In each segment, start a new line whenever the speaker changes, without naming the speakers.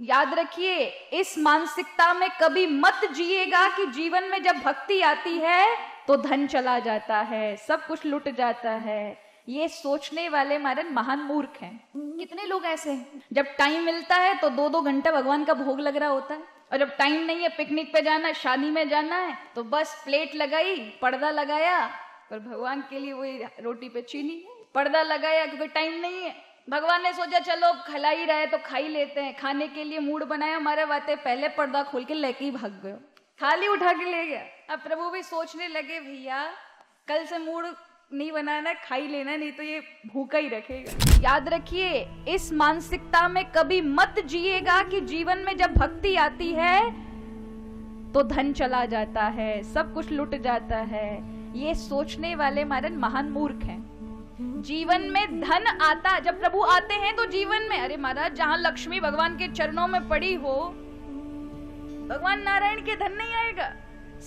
याद रखिए, इस मानसिकता में कभी मत जिएगा कि जीवन में जब भक्ति आती है तो धन चला जाता है, सब कुछ लुट जाता है। ये सोचने वाले महाराज महान मूर्ख हैं। कितने लोग ऐसे हैं, जब टाइम मिलता है तो 2-2 घंटा भगवान का भोग लग रहा होता है, और जब टाइम नहीं है, पिकनिक पे जाना है, शादी में जाना है, तो बस प्लेट लगाई, पर्दा लगाया, पर भगवान के लिए वही रोटी पे चीनी, पर्दा लगाया क्योंकि टाइम नहीं है। भगवान ने सोचा चलो खिला ही रहे तो खा ही लेते हैं, खाने के लिए मूड बनाया, हमारे बातें पहले पर्दा खोल के लेके ही भाग गए, थाली उठा के ले गया। अब प्रभु भी सोचने लगे भैया कल से मूड नहीं बनाना, खा ही लेना, नहीं तो ये भूखा ही रखेगा। याद रखिए, इस मानसिकता में कभी मत जिएगा कि जीवन में जब भक्ति आती है तो धन चला जाता है, सब कुछ लुट जाता है। ये सोचने वाले महाराज महान मूर्ख हैं। जीवन में धन आता, जब प्रभु आते हैं तो जीवन में, अरे महाराज जहां लक्ष्मी भगवान के चरणों में पड़ी हो, भगवान नारायण के धन नहीं आएगा,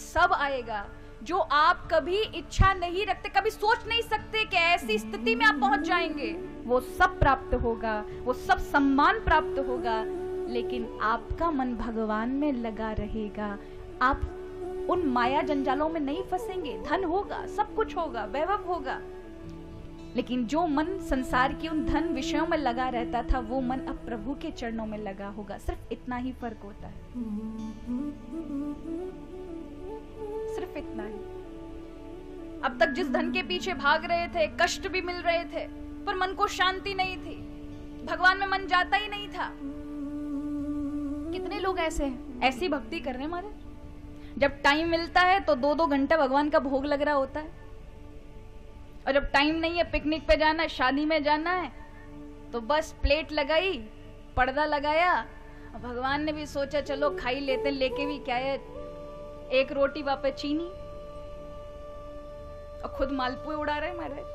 सब आएगा। जो आप कभी इच्छा नहीं रखते, कभी सोच नहीं सकते कि ऐसी स्थिति में आप पहुंच जाएंगे, वो सब प्राप्त होगा, वो सब सम्मान प्राप्त होगा। लेकिन आपका मन भगवान में लगा रहेगा, आप उन माया जंजालों में नहीं फंसेंगे। धन होगा, सब कुछ होगा, वैभव होगा, लेकिन जो मन संसार की उन धन विषयों में लगा रहता था, वो मन अब प्रभु के चरणों में लगा होगा। सिर्फ इतना ही फर्क होता है, सिर्फ इतना ही। अब तक जिस धन के पीछे भाग रहे थे, कष्ट भी मिल रहे थे, पर मन को शांति नहीं थी, भगवान में मन जाता ही नहीं था। कितने लोग ऐसे हैं, ऐसी भक्ति कर रहे हैं हमारे, जब टाइम मिलता है तो 2-2 घंटा भगवान का भोग लग रहा होता है, और जब टाइम नहीं है, पिकनिक पे जाना है, शादी में जाना है, तो बस प्लेट लगाई, पर्दा लगाया, भगवान ने भी सोचा चलो खा ही लेते, लेके भी क्या है, एक रोटी वापस चीनी, और खुद मालपुए उड़ा रहे महाराज,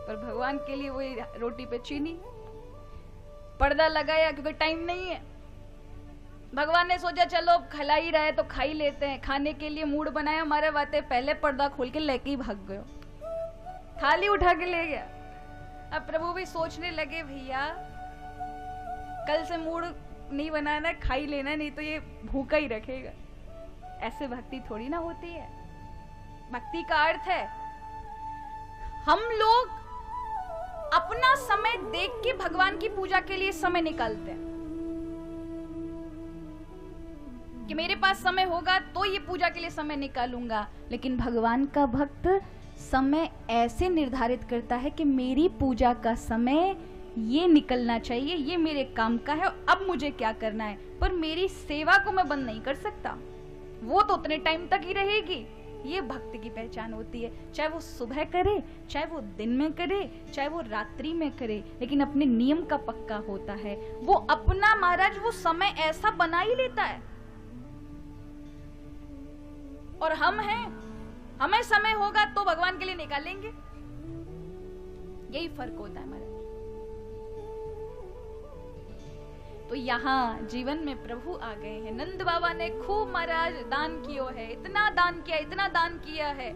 पर भगवान के लिए वही रोटी पे चीनी, पर्दा लगाया क्योंकि टाइम नहीं है। भगवान ने सोचा चलो खिला ही रहे तो खा ही लेते हैं, खाने के लिए मूड बनाया, हमारे बातें पहले पर्दा खोल के लेके ही भाग गए, थाली उठा के ले गया। अब प्रभु भी सोचने लगे भैया कल से मूड नहीं बनाना, खा ही लेना, नहीं तो ये भूखा ही रखेगा। ऐसे भक्ति थोड़ी ना होती है। भक्ति का अर्थ है हम लोग अपना समय देख के भगवान की पूजा के लिए समय निकालते हैं कि मेरे पास समय होगा तो ये पूजा के लिए समय निकालूंगा। लेकिन भगवान का भक्त समय ऐसे निर्धारित करता है कि मेरी पूजा का समय ये निकलना चाहिए, ये मेरे काम का है, अब मुझे क्या करना है, पर मेरी सेवा को मैं बंद नहीं कर सकता, वो तो उतने टाइम तक ही रहेगी। ये भक्ति की पहचान होती है, चाहे वो सुबह करे, चाहे वो दिन में करे, चाहे वो रात्रि में करे, लेकिन अपने नियम का पक्का होता है। वो अपना महाराज वो समय ऐसा बना ही लेता है। और हम हैं, हमें समय होगा तो भगवान के लिए निकालेंगे। यही फर्क होता है हमारा। तो यहाँ जीवन में प्रभु आ गए हैं। नंद बाबा ने खूब महाराज दान किया है, इतना दान किया, इतना दान किया है,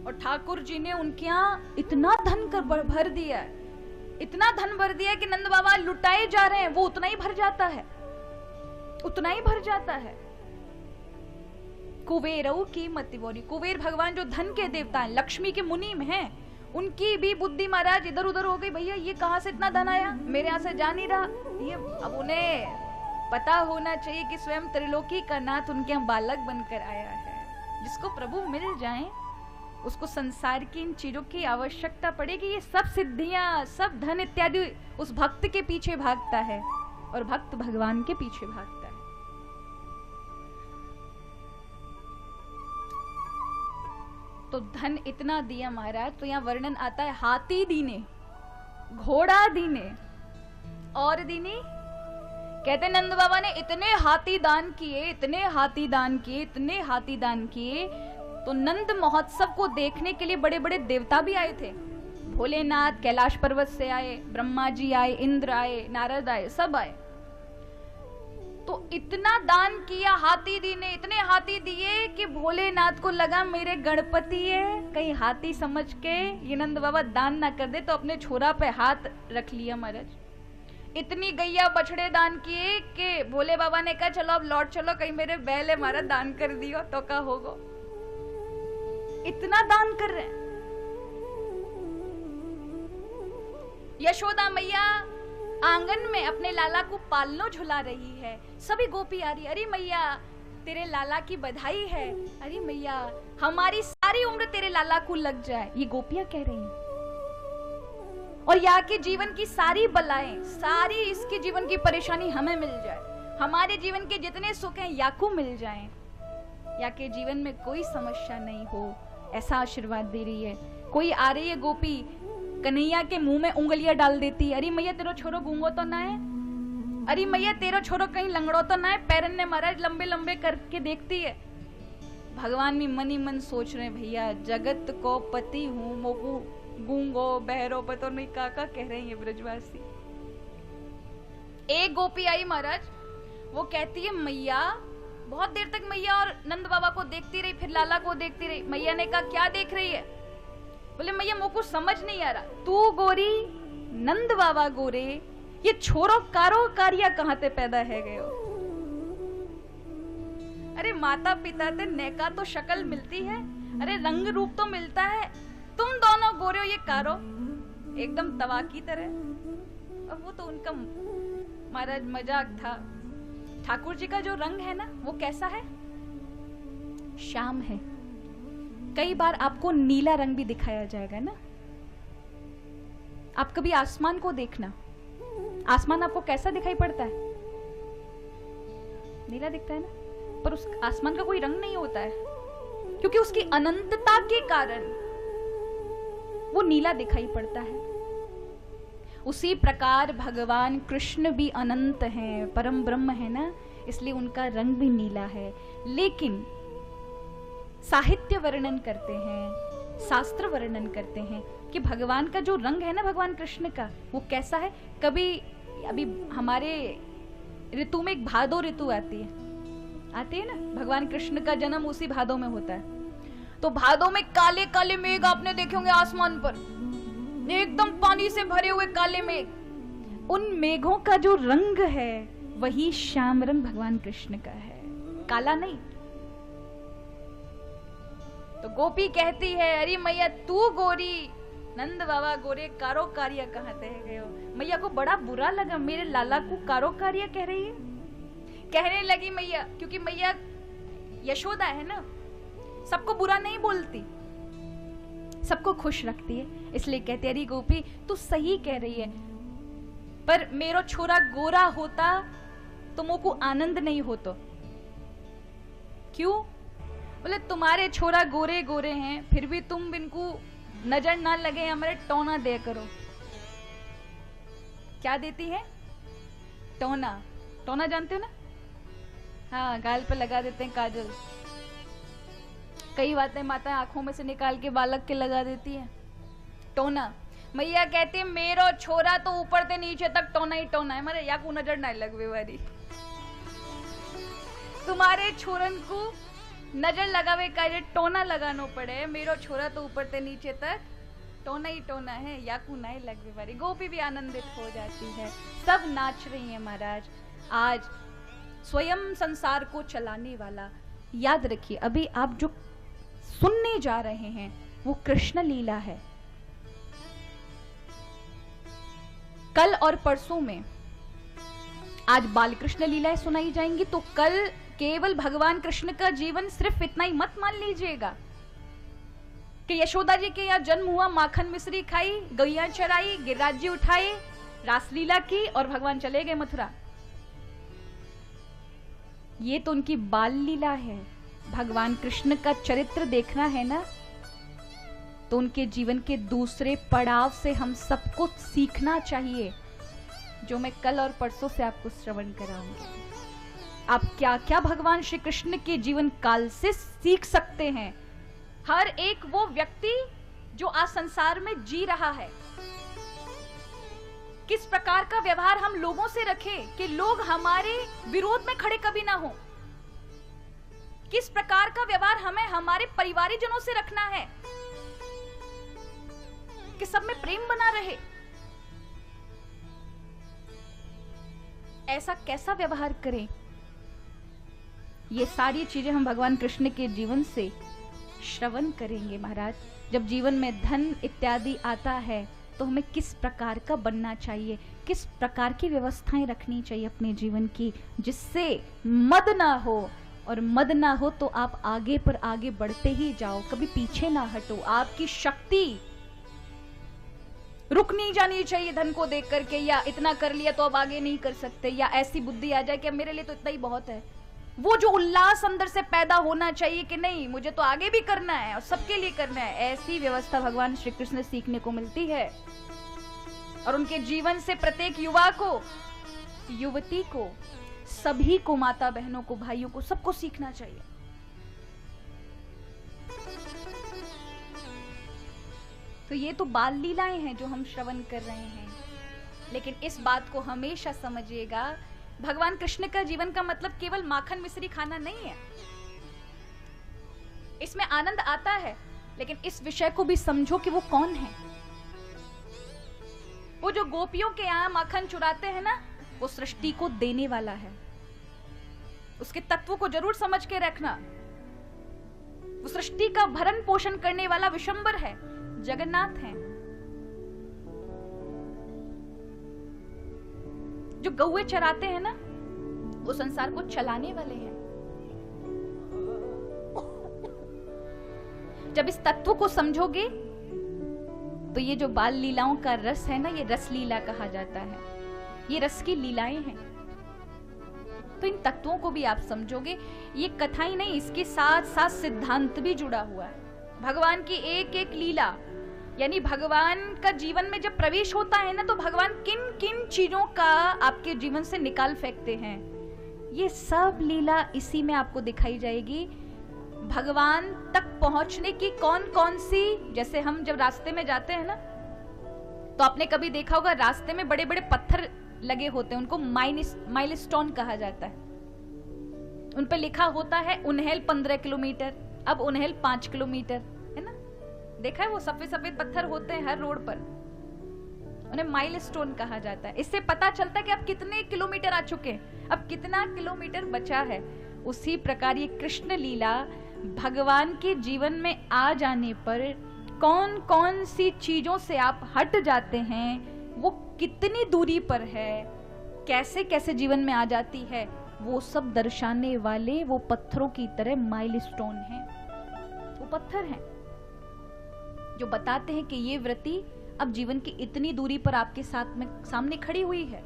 और ठाकुर जी ने उनके यहाँ इतना धन कर भर दिया है, इतना धन भर दिया कि नंद बाबा लुटाए जा रहे हैं, वो उतना ही भर जाता है, उतना ही भर जाता है। कुबेरऊ की मति बोरी, कुबेर भगवान जो धन के देवता हैं, लक्ष्मी के मुनीम हैं, उनकी भी बुद्धि महाराज इधर उधर हो गई। भैया ये कहां से इतना धन आया, मेरे यहाँ से जा नहीं रहा। ये अब उन्हें पता होना चाहिए कि स्वयं त्रिलोकी का नाथ उनके यहाँ बालक बनकर आया है। जिसको प्रभु मिल जाए उसको संसार की इन चीजों की आवश्यकता पड़ेगी। ये सब सिद्धियां, सब धन इत्यादि उस भक्त के पीछे भागता है, और भक्त भगवान के पीछे भागता है। तो धन इतना दिया महाराज, तो यहाँ वर्णन आता है हाथी दीने, घोड़ा दीने, और दीने कहते नंद बाबा ने इतने हाथी दान किए, इतने हाथी दान किए, इतने हाथी दान किए। तो नंद महोत्सव को देखने के लिए बड़े बड़े देवता भी आए थे। भोलेनाथ कैलाश पर्वत से आए, ब्रह्मा जी आए, इंद्र आए, नारद आए, सब आए। तो इतना दान किया, हाथी दी ने इतने हाथी दिए कि भोलेनाथ को लगा मेरे गणपति है, कहीं हाथी समझ के ये नंद बाबा दान ना कर दे, तो अपने छोरा पे हाथ रख लिया महाराज। इतनी गैया बछड़े दान किए कि भोले बाबा ने कहा चलो अब लौट चलो, कहीं मेरे बैल है मारा दान कर दियो तो का होगो। इतना दान कर रहे हैं। यशोदा मैया आंगन में अपने लाला को पालनो झुला रही है। सभी गोपी आ रही, अरे मैया तेरे लाला की बधाई है, अरे मैया हमारी सारी उम्र तेरे लाला को लग जाए, ये गोपियां कह रही हैं। और यहाँ के जीवन की सारी बलाएं, सारी इसके जीवन की परेशानी हमें मिल जाए, हमारे जीवन के जितने सुख हैं या को मिल जाएं, या के जीवन में कोई समस्या नहीं हो, ऐसा आशीर्वाद दे रही है। कोई आ रही है गोपी, कन्हैया के मुंह में उंगलियां डाल देती है, अरे मैया तेरो छोरो गूंगो तो ना है, अरे मैया तेरो छोरो कहीं लंगड़ो तो ना है, पैरन ने महाराज लंबे लंबे करके देखती है। भगवान भी मन ही मन सोच रहे हैं, भैया जगत को पति हूँ, मोकू गूंगो बहरो पतो नहीं काका कह रहे हैं ब्रजवासी। एक गोपी आई महाराज, वो कहती है मैया, बहुत देर तक मैया और नंद बाबा को देखती रही, फिर लाला को देखती रही। मैया ने कहा क्या देख रही है? बोले मैया मुझको समझ नहीं आ रहा, तू गोरी नंद बाबा गोरे, ये छोरो कारो कारिया कहां ते पैदा है गए हो? अरे माता पिता ते नेका तो शक्ल मिलती है, अरे रंग रूप तो मिलता है, तुम दोनों गोरे हो, ये कारो एकदम तवा की तरह। अब वो तो उनका महाराज मजाक था। ठाकुर जी का जो रंग है ना वो कैसा है? श्याम है। कई बार आपको नीला रंग भी दिखाया जाएगा ना। आप कभी आसमान को देखना, आसमान आपको कैसा दिखाई पड़ता है? नीला दिखता है ना, पर उस आसमान का कोई रंग नहीं होता है, क्योंकि उसकी अनंतता के कारण वो नीला दिखाई पड़ता है। उसी प्रकार भगवान कृष्ण भी अनंत हैं, परम ब्रह्म है ना, इसलिए उनका रंग भी नीला है। लेकिन साहित्य वर्णन करते हैं, शास्त्र वर्णन करते हैं कि भगवान का जो रंग है ना, भगवान कृष्ण का, वो कैसा है। कभी अभी हमारे ऋतु में एक भादो ऋतु आती है ना, भगवान कृष्ण का जन्म उसी भादो में होता है। तो भादों में काले काले मेघ आपने देखे होंगे आसमान पर, एकदम पानी से भरे हुए काले मेघ। उन मेघों का जो रंग है वही श्याम रंग भगवान कृष्ण का है, काला नहीं। तो गोपी कहती है, अरे मैया तू गोरी नंद बाबा गोरे, कारो कारिया कहां ते गए हो? मैया को बड़ा बुरा लगा, मेरे लाला को कारो कारिया कह रही है। कहने लगी मैया, क्योंकि मैया यशोदा है ना, सबको बुरा नहीं बोलती, सबको खुश रखती है, इसलिए कहती है, अरे गोपी तू सही कह रही है, पर मेरो छोरा गोरा होता तो मोको आनंद नहीं होता। क्यों? बोले तुम्हारे छोरा गोरे गोरे हैं, फिर भी तुम इनको नजर ना लगे हमारे टोना दे करो। क्या देती है? टोना। टोना जानते हो ना? हाँ, गाल पे लगा देते हैं काजल। कई बातें माता आंखों में से निकाल के बालक के लगा देती है, टोना। मैया कहती है मेरो छोरा तो ऊपर से नीचे तक टोना ही टोना है, मारे या को नजर ना लगवे वाली। तुम्हारे छोरन को नजर लगावे का टोना लगानो पड़े, मेरो छोरा तो ऊपर से नीचे तक टोना ही टोना है, या को नहीं लगवे वाली। गोपी भी आनंदित हो जाती है, सब नाच रही है महाराज। आज स्वयं संसार को चलाने वाला, याद रखिए अभी आप जो सुनने जा रहे हैं वो कृष्ण लीला है। कल और परसों में आज बाल कृष्ण लीलाएं सुनाई जाएंगी, तो कल केवल भगवान कृष्ण का जीवन सिर्फ इतना ही मत मान लीजिएगा कि यशोदा जी के यहाँ जन्म हुआ, माखन मिश्री खाई, गैया चराई, गिरिराज जी उठाए, रासलीला की और भगवान चले गए मथुरा। ये तो उनकी बाल लीला है। भगवान कृष्ण का चरित्र देखना है ना, तो उनके जीवन के दूसरे पड़ाव से हम सबको सीखना चाहिए, जो मैं कल और परसों से आपको श्रवण कराऊंगी। आप क्या क्या भगवान श्री कृष्ण के जीवन काल से सीख सकते हैं। हर एक वो व्यक्ति जो आज संसार में जी रहा है, किस प्रकार का व्यवहार हम लोगों से रखें कि लोग हमारे विरोध में खड़े कभी ना हो। किस प्रकार का व्यवहार हमें हमारे परिवारजनों से रखना है कि सब में प्रेम बना रहे। ऐसा कैसा व्यवहार करें, ये सारी चीजें हम भगवान कृष्ण के जीवन से श्रवण करेंगे महाराज। जब जीवन में धन इत्यादि आता है तो हमें किस प्रकार का बनना चाहिए, किस प्रकार की व्यवस्थाएं रखनी चाहिए अपने जीवन की, जिससे मद ना हो। और मद ना हो तो आप आगे पर आगे बढ़ते ही जाओ, कभी पीछे ना हटो। आपकी शक्ति रुक नहीं जानी चाहिए धन को देख करके, या इतना कर लिया तो अब आगे नहीं कर सकते, या ऐसी बुद्धि आ जाए कि मेरे लिए तो इतना ही बहुत है। वो जो उल्लास अंदर से पैदा होना चाहिए कि नहीं, मुझे तो आगे भी करना है और सबके लिए करना है, ऐसी व्यवस्था भगवान श्री कृष्ण सीखने को मिलती है। और उनके जीवन से प्रत्येक युवा को, युवती को, सभी को, माता बहनों को, भाइयों को, सबको सीखना चाहिए। तो ये तो बाल लीलाएं हैं जो हम श्रवण कर रहे हैं, लेकिन इस बात को हमेशा समझिएगा, भगवान कृष्ण का जीवन का मतलब केवल माखन मिश्री खाना नहीं है। इसमें आनंद आता है, लेकिन इस विषय को भी समझो कि वो कौन है। वो जो गोपियों के यहाँ माखन चुराते हैं ना, वो सृष्टि को देने वाला है। उसके तत्व को जरूर समझ के रखना। वो सृष्टि का भरण पोषण करने वाला विशंबर है, जगन्नाथ है। जो गौए चराते हैं ना, वो संसार को चलाने वाले हैं। जब इस तत्व को समझोगे तो ये जो बाल लीलाओं का रस है ना, ये रस लीला कहा जाता है। ये रस की लीलाएं हैं। तो इन तत्वों को भी आप समझोगे। ये कथा ही नहीं, इसके साथ साथ सिद्धांत भी जुड़ा हुआ है। भगवान की एक एक लीला, यानी भगवान का जीवन में जब प्रवेश होता है ना, तो भगवान किन किन चीजों का आपके जीवन से निकाल फेंकते हैं, ये सब लीला इसी में आपको दिखाई जाएगी। भगवान तक पहुंचने की कौन कौन सी, जैसे हम जब रास्ते में जाते हैं ना, तो आपने कभी देखा होगा रास्ते में बड़े बड़े पत्थर लगे होते हैं, उनको माइलस्टोन कहा जाता है। उन पे लिखा होता है उन्हेल 15 किलोमीटर, अब उन्हेल 5 किलोमीटर, है ना? देखा है वो सफेद सफेद पत्थर होते हैं हर रोड पर, उन्हें माइलस्टोन कहा जाता है। इससे पता चलता है कि आप कितने किलोमीटर आ चुके हैं, अब कितना किलोमीटर बचा है। उसी प्रकार ये कृष्ण लीला भगवान के जीवन में आ जाने पर कौन कौन सी चीजों से आप हट जाते हैं, वो कितनी दूरी पर है, कैसे कैसे जीवन में आ जाती है, वो सब दर्शाने वाले वो पत्थरों की तरह माइलस्टोन हैं। वो पत्थर हैं जो बताते हैं कि ये व्रती अब जीवन की इतनी दूरी पर आपके साथ में सामने खड़ी हुई है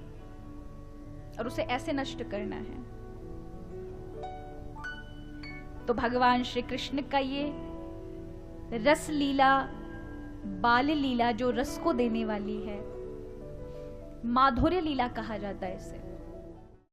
और उसे ऐसे नष्ट करना है। तो भगवान श्री कृष्ण का ये रस लीला, बाल लीला जो रस को देने वाली है, माधुर्य लीला कहा जाता है इसे।